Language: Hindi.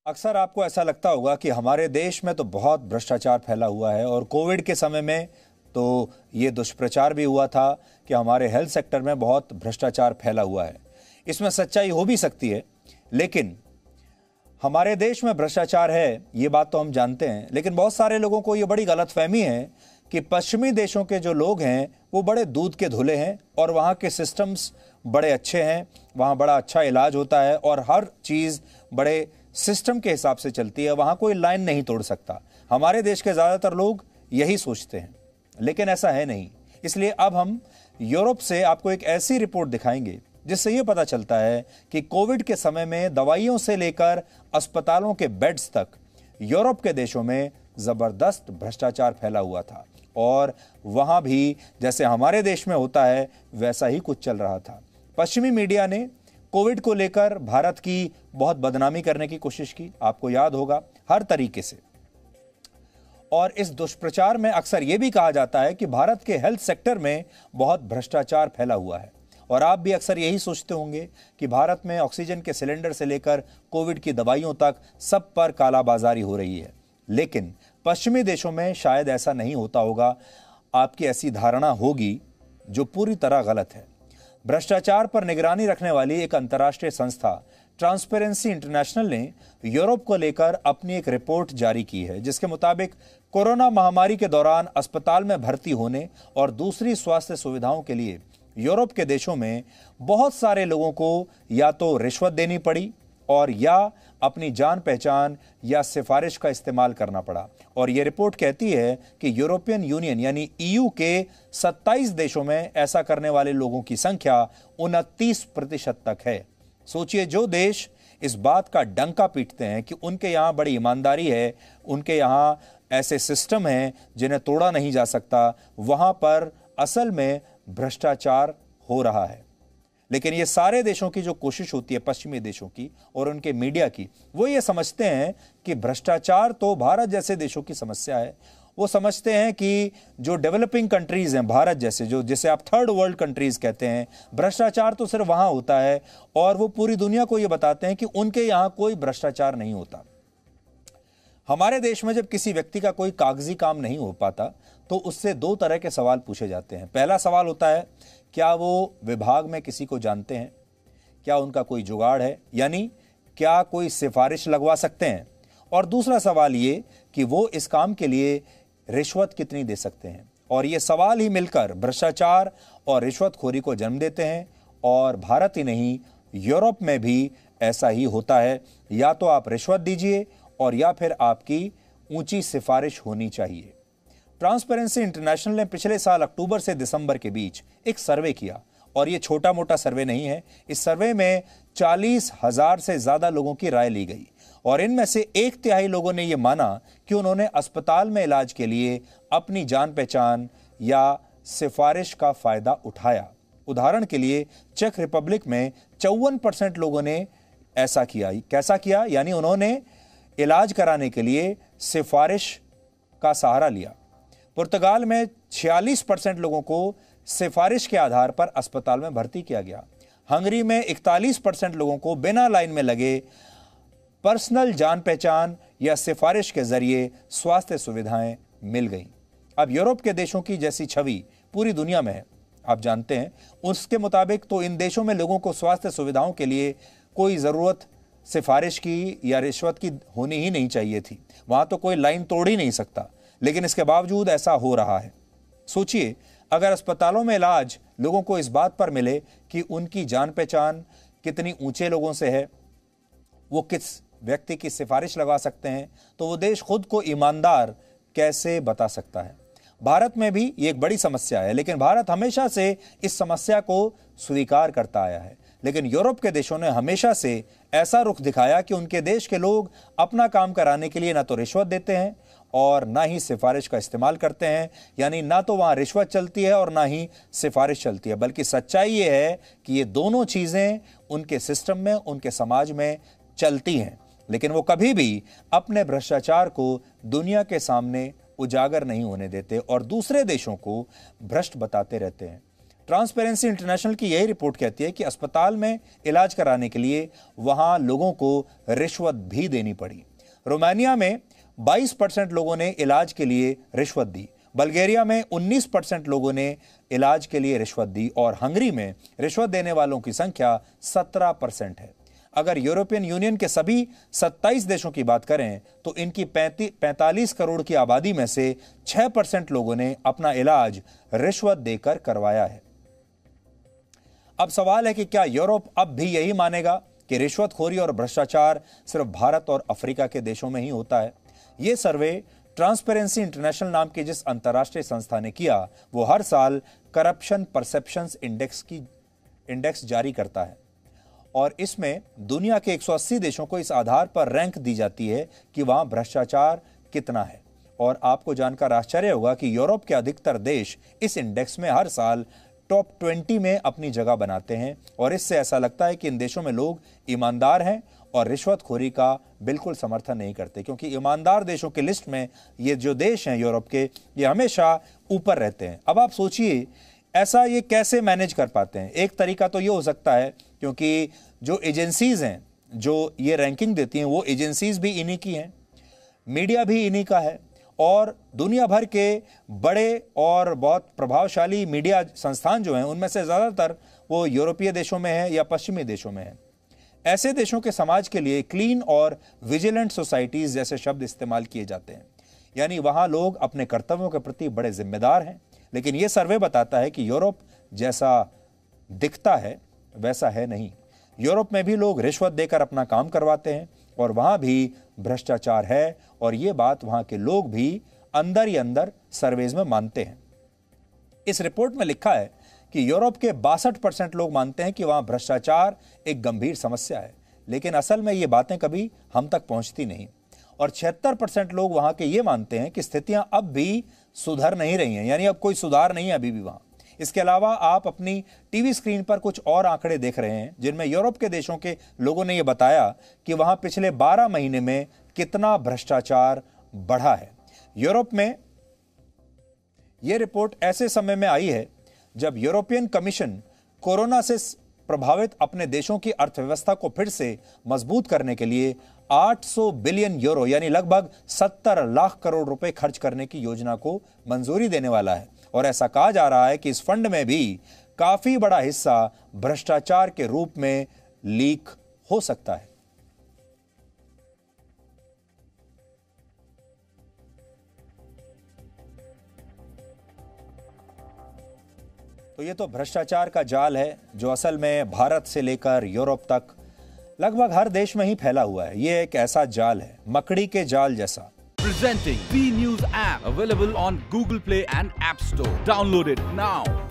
अक्सर आपको ऐसा लगता होगा कि हमारे देश में तो बहुत भ्रष्टाचार फैला हुआ है और कोविड के समय में तो ये दुष्प्रचार भी हुआ था कि हमारे हेल्थ सेक्टर में बहुत भ्रष्टाचार फैला हुआ है। इसमें सच्चाई हो भी सकती है, लेकिन हमारे देश में भ्रष्टाचार है ये बात तो हम जानते हैं। लेकिन बहुत सारे लोगों को ये बड़ी गलतफहमी है कि पश्चिमी देशों के जो लोग हैं वो बड़े दूध के धुले हैं और वहाँ के सिस्टम्स बड़े अच्छे हैं, वहाँ बड़ा अच्छा इलाज होता है और हर चीज़ बड़े सिस्टम के हिसाब से चलती है, वहाँ कोई लाइन नहीं तोड़ सकता। हमारे देश के ज़्यादातर लोग यही सोचते हैं, लेकिन ऐसा है नहीं। इसलिए अब हम यूरोप से आपको एक ऐसी रिपोर्ट दिखाएंगे जिससे ये पता चलता है कि कोविड के समय में दवाइयों से लेकर अस्पतालों के बेड्स तक यूरोप के देशों में ज़बरदस्त भ्रष्टाचार फैला हुआ था और वहाँ भी जैसे हमारे देश में होता है वैसा ही कुछ चल रहा था। पश्चिमी मीडिया ने कोविड को लेकर भारत की बहुत बदनामी करने की कोशिश की, आपको याद होगा, हर तरीके से। और इस दुष्प्रचार में अक्सर यह भी कहा जाता है कि भारत के हेल्थ सेक्टर में बहुत भ्रष्टाचार फैला हुआ है। और आप भी अक्सर यही सोचते होंगे कि भारत में ऑक्सीजन के सिलेंडर से लेकर कोविड की दवाइयों तक सब पर कालाबाजारी हो रही है। लेकिन पश्चिमी देशों में शायद ऐसा नहीं होता होगा। आपकी ऐसी धारणा होगी जो पूरी तरह गलत है। भ्रष्टाचार पर निगरानी रखने वाली एक अंतर्राष्ट्रीय संस्था ट्रांसपेरेंसी इंटरनेशनल ने यूरोप को लेकर अपनी एक रिपोर्ट जारी की है, जिसके मुताबिक कोरोना महामारी के दौरान अस्पताल में भर्ती होने और दूसरी स्वास्थ्य सुविधाओं के लिए यूरोप के देशों में बहुत सारे लोगों को या तो रिश्वत देनी पड़ी और या अपनी जान पहचान या सिफारिश का इस्तेमाल करना पड़ा। और यह रिपोर्ट कहती है कि यूरोपियन यूनियन यानी ईयू के 27 देशों में ऐसा करने वाले लोगों की संख्या 29% तक है। सोचिए, जो देश इस बात का डंका पीटते हैं कि उनके यहाँ बड़ी ईमानदारी है, उनके यहाँ ऐसे सिस्टम हैं जिन्हें तोड़ा नहीं जा सकता, वहाँ पर असल में भ्रष्टाचार हो रहा है। लेकिन ये सारे देशों की जो कोशिश होती है, पश्चिमी देशों की और उनके मीडिया की, वो ये समझते हैं कि भ्रष्टाचार तो भारत जैसे देशों की समस्या है। वो समझते हैं कि जो डेवलपिंग कंट्रीज हैं, भारत जैसे, जो जिसे आप थर्ड वर्ल्ड कंट्रीज कहते हैं, भ्रष्टाचार तो सिर्फ वहां होता है। और वो पूरी दुनिया को ये बताते हैं कि उनके यहाँ कोई भ्रष्टाचार नहीं होता। हमारे देश में जब किसी व्यक्ति का कोई कागजी काम नहीं हो पाता तो उससे दो तरह के सवाल पूछे जाते हैं। पहला सवाल होता है, क्या वो विभाग में किसी को जानते हैं, क्या उनका कोई जुगाड़ है, यानी क्या कोई सिफारिश लगवा सकते हैं। और दूसरा सवाल ये कि वो इस काम के लिए रिश्वत कितनी दे सकते हैं। और ये सवाल ही मिलकर भ्रष्टाचार और रिश्वतखोरी को जन्म देते हैं। और भारत ही नहीं, यूरोप में भी ऐसा ही होता है। या तो आप रिश्वत दीजिए और या फिर आपकी ऊंची सिफारिश होनी चाहिए। ट्रांसपेरेंसी इंटरनेशनल ने पिछले साल अक्टूबर से दिसंबर के बीच एक सर्वे किया, और ये छोटा मोटा सर्वे नहीं है। इस सर्वे में 40,000 से ज्यादा लोगों की राय ली गई और इनमें से 1/3 लोगों ने यह माना कि उन्होंने अस्पताल में इलाज के लिए अपनी जान पहचान या सिफारिश का फायदा उठाया। उदाहरण के लिए चेक रिपब्लिक में 54% लोगों ने ऐसा किया। कैसा किया? यानी उन्होंने इलाज कराने के लिए सिफारिश का सहारा लिया। पुर्तगाल में 46% लोगों को सिफारिश के आधार पर अस्पताल में भर्ती किया गया। हंगरी में 41% लोगों को बिना लाइन में लगे पर्सनल जान पहचान या सिफारिश के जरिए स्वास्थ्य सुविधाएं मिल गईं। अब यूरोप के देशों की जैसी छवि पूरी दुनिया में है, आप जानते हैं। उसके मुताबिक तो इन देशों में लोगों को स्वास्थ्य सुविधाओं के लिए कोई ज़रूरत सिफारिश की या रिश्वत की होनी ही नहीं चाहिए थी। वहां तो कोई लाइन तोड़ ही नहीं सकता, लेकिन इसके बावजूद ऐसा हो रहा है। सोचिए, अगर अस्पतालों में इलाज लोगों को इस बात पर मिले कि उनकी जान पहचान कितनी ऊंचे लोगों से है, वो किस व्यक्ति की सिफारिश लगा सकते हैं, तो वो देश खुद को ईमानदार कैसे बता सकता है। भारत में भी ये एक बड़ी समस्या है, लेकिन भारत हमेशा से इस समस्या को स्वीकार करता आया है। लेकिन यूरोप के देशों ने हमेशा से ऐसा रुख दिखाया कि उनके देश के लोग अपना काम कराने के लिए ना तो रिश्वत देते हैं और ना ही सिफारिश का इस्तेमाल करते हैं। यानी ना तो वहाँ रिश्वत चलती है और ना ही सिफारिश चलती है, बल्कि सच्चाई ये है कि ये दोनों चीज़ें उनके सिस्टम में, उनके समाज में चलती हैं। लेकिन वो कभी भी अपने भ्रष्टाचार को दुनिया के सामने उजागर नहीं होने देते और दूसरे देशों को भ्रष्ट बताते रहते हैं। ट्रांसपेरेंसी इंटरनेशनल की यही रिपोर्ट कहती है कि अस्पताल में इलाज कराने के लिए वहां लोगों को रिश्वत भी देनी पड़ी। रोमानिया में 22% लोगों ने इलाज के लिए रिश्वत दी, बल्गेरिया में 19% लोगों ने इलाज के लिए रिश्वत दी और हंगरी में रिश्वत देने वालों की संख्या 17% है। अगर यूरोपियन यूनियन के सभी 27 देशों की बात करें तो इनकी 45 करोड़ की आबादी में से 6% लोगों ने अपना इलाज रिश्वत देकर करवाया है। अब सवाल है कि क्या यूरोप अब भी यही मानेगा कि रिश्वतखोरी और भ्रष्टाचार सिर्फ भारत और अफ्रीका के देशों में ही होता है? यह सर्वे ट्रांसपेरेंसी इंटरनेशनल नाम की जिस अंतर्राष्ट्रीय संस्था ने किया, वो हर साल करप्शन परसेप्शंस इंडेक्स जारी करता है और इसमें दुनिया के 180 देशों को इस आधार पर रैंक दी जाती है कि वहां भ्रष्टाचार कितना है। और आपको जानकर आश्चर्य होगा कि यूरोप के अधिकतर देश इस इंडेक्स में हर साल टॉप 20 में अपनी जगह बनाते हैं और इससे ऐसा लगता है कि इन देशों में लोग ईमानदार हैं और रिश्वतखोरी का बिल्कुल समर्थन नहीं करते, क्योंकि ईमानदार देशों की लिस्ट में ये जो देश हैं यूरोप के, ये हमेशा ऊपर रहते हैं। अब आप सोचिए ऐसा ये कैसे मैनेज कर पाते हैं? एक तरीका तो ये हो सकता है क्योंकि जो एजेंसीज हैं जो ये रैंकिंग देती हैं वो एजेंसीज भी इन्हीं की हैं, मीडिया भी इन्हीं का है और दुनिया भर के बड़े और बहुत प्रभावशाली मीडिया संस्थान जो हैं उनमें से ज़्यादातर वो यूरोपीय देशों में है या पश्चिमी देशों में है। ऐसे देशों के समाज के लिए क्लीन और विजिलेंट सोसाइटीज जैसे शब्द इस्तेमाल किए जाते हैं, यानी वहाँ लोग अपने कर्तव्यों के प्रति बड़े जिम्मेदार हैं। लेकिन ये सर्वे बताता है कि यूरोप जैसा दिखता है वैसा है नहीं। यूरोप में भी लोग रिश्वत देकर अपना काम करवाते हैं और वहाँ भी भ्रष्टाचार है और ये बात वहाँ के लोग भी अंदर ही अंदर सर्वेज में मानते हैं। इस रिपोर्ट में लिखा है कि यूरोप के 62% लोग मानते हैं कि वहाँ भ्रष्टाचार एक गंभीर समस्या है, लेकिन असल में ये बातें कभी हम तक पहुँचती नहीं। और 76% लोग वहाँ के ये मानते हैं कि स्थितियाँ अब भी सुधर नहीं रही हैं, यानी अब कोई सुधार नहीं है अभी भी वहाँ। इसके अलावा आप अपनी टीवी स्क्रीन पर कुछ और आंकड़े देख रहे हैं जिनमें यूरोप के देशों के लोगों ने यह बताया कि वहां पिछले 12 महीने में कितना भ्रष्टाचार बढ़ा है। यूरोप में यह रिपोर्ट ऐसे समय में आई है जब यूरोपियन कमीशन कोरोना से प्रभावित अपने देशों की अर्थव्यवस्था को फिर से मजबूत करने के लिए 800 बिलियन यूरो यानी लगभग 70 लाख करोड़ रुपए खर्च करने की योजना को मंजूरी देने वाला है। और ऐसा कहा जा रहा है कि इस फंड में भी काफी बड़ा हिस्सा भ्रष्टाचार के रूप में लीक हो सकता है। तो ये तो भ्रष्टाचार का जाल है जो असल में भारत से लेकर यूरोप तक लगभग हर देश में ही फैला हुआ है। ये एक ऐसा जाल है, मकड़ी के जाल जैसा। Presenting B News app, available on Google Play and App Store. Download it now.